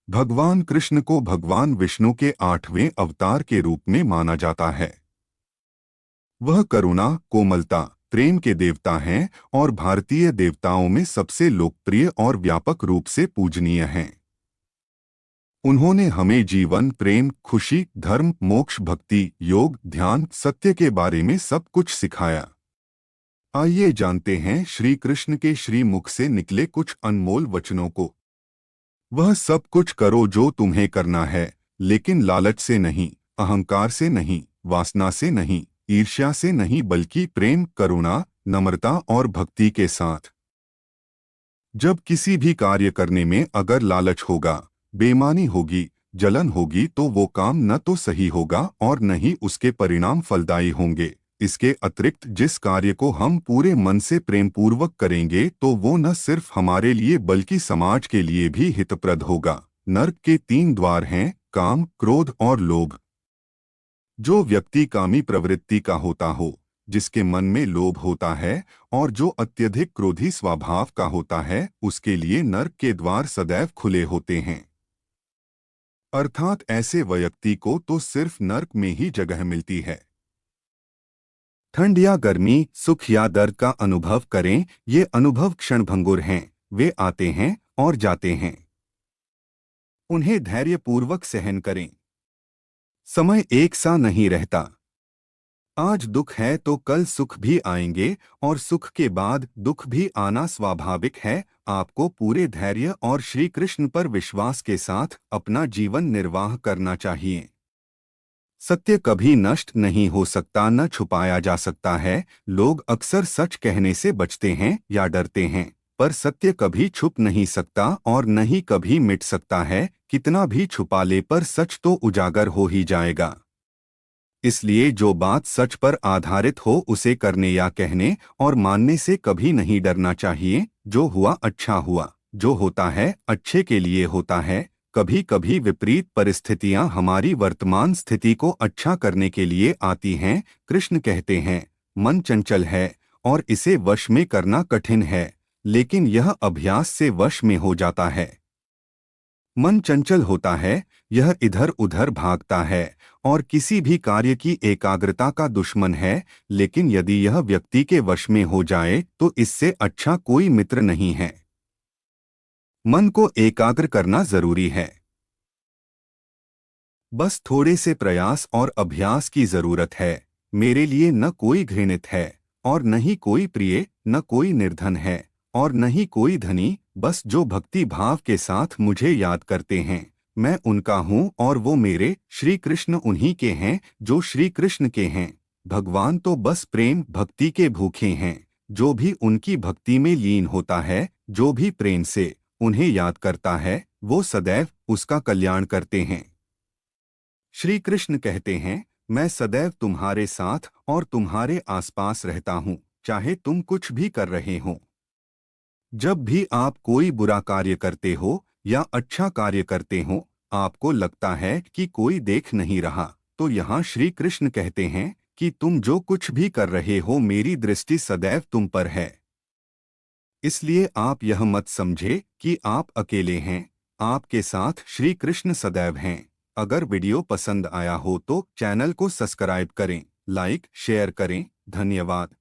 भगवान कृष्ण को भगवान विष्णु के 8वें अवतार के रूप में माना जाता है। वह करुणा, कोमलता, प्रेम के देवता हैं और भारतीय देवताओं में सबसे लोकप्रिय और व्यापक रूप से पूजनीय हैं। उन्होंने हमें जीवन, प्रेम, खुशी, धर्म, मोक्ष, भक्ति, योग, ध्यान, सत्य के बारे में सब कुछ सिखाया। आइए जानते हैं श्री कृष्ण के श्री मुख से निकले कुछ अनमोल वचनों को। वह सब कुछ करो जो तुम्हें करना है, लेकिन लालच से नहीं, अहंकार से नहीं, वासना से नहीं, ईर्ष्या से नहीं, बल्कि प्रेम, करुणा, नम्रता और भक्ति के साथ। जब किसी भी कार्य करने में अगर लालच होगा, बेईमानी होगी, जलन होगी, तो वो काम न तो सही होगा और न ही उसके परिणाम फलदायी होंगे। इसके अतिरिक्त जिस कार्य को हम पूरे मन से प्रेमपूर्वक करेंगे तो वो न सिर्फ हमारे लिए बल्कि समाज के लिए भी हितप्रद होगा। नरक के 3 द्वार हैं: काम, क्रोध और लोभ। जो व्यक्ति कामी प्रवृत्ति का होता हो, जिसके मन में लोभ होता है और जो अत्यधिक क्रोधी स्वभाव का होता है, उसके लिए नरक के द्वार सदैव खुले होते हैं। अर्थात ऐसे व्यक्ति को तो सिर्फ नरक में ही जगह मिलती है। ठंड या गर्मी, सुख या दर्द का अनुभव करें, ये अनुभव क्षणभंगुर हैं, वे आते हैं और जाते हैं। उन्हें धैर्यपूर्वक सहन करें। समय एक सा नहीं रहता। आज दुख है तो कल सुख भी आएंगे और सुख के बाद दुख भी आना स्वाभाविक है। आपको पूरे धैर्य और श्री कृष्ण पर विश्वास के साथ अपना जीवन निर्वाह करना चाहिए। सत्य कभी नष्ट नहीं हो सकता, न छुपाया जा सकता है। लोग अक्सर सच कहने से बचते हैं या डरते हैं, पर सत्य कभी छुप नहीं सकता और न ही कभी मिट सकता है। कितना भी छुपा ले पर सच तो उजागर हो ही जाएगा। इसलिए जो बात सच पर आधारित हो उसे करने या कहने और मानने से कभी नहीं डरना चाहिए। जो हुआ अच्छा हुआ, जो होता है अच्छे के लिए होता है। कभी कभी विपरीत परिस्थितियां हमारी वर्तमान स्थिति को अच्छा करने के लिए आती हैं। कृष्ण कहते हैं, मन चंचल है और इसे वश में करना कठिन है, लेकिन यह अभ्यास से वश में हो जाता है। मन चंचल होता है, यह इधर उधर भागता है और किसी भी कार्य की एकाग्रता का दुश्मन है। लेकिन यदि यह व्यक्ति के वश में हो जाए तो इससे अच्छा कोई मित्र नहीं है। मन को एकाग्र करना जरूरी है। बस थोड़े से प्रयास और अभ्यास की जरूरत है। मेरे लिए न कोई घृणित है और न ही कोई प्रिय, न कोई निर्धन है और न ही कोई धनी। बस जो भक्ति भाव के साथ मुझे याद करते हैं, मैं उनका हूँ और वो मेरे। श्री कृष्ण उन्हीं के हैं जो श्री कृष्ण के हैं। भगवान तो बस प्रेम भक्ति के भूखे हैं। जो भी उनकी भक्ति में लीन होता है, जो भी प्रेम से उन्हें याद करता है, वो सदैव उसका कल्याण करते हैं। श्री कृष्ण कहते हैं, मैं सदैव तुम्हारे साथ और तुम्हारे आसपास रहता हूँ, चाहे तुम कुछ भी कर रहे हो। जब भी आप कोई बुरा कार्य करते हो या अच्छा कार्य करते हो, आपको लगता है कि कोई देख नहीं रहा, तो यहाँ श्री कृष्ण कहते हैं कि तुम जो कुछ भी कर रहे हो, मेरी दृष्टि सदैव तुम पर है। इसलिए आप यह मत समझे कि आप अकेले हैं, आपके साथ श्री कृष्ण सदैव हैं। अगर वीडियो पसंद आया हो तो चैनल को सब्सक्राइब करें, लाइक शेयर करें। धन्यवाद।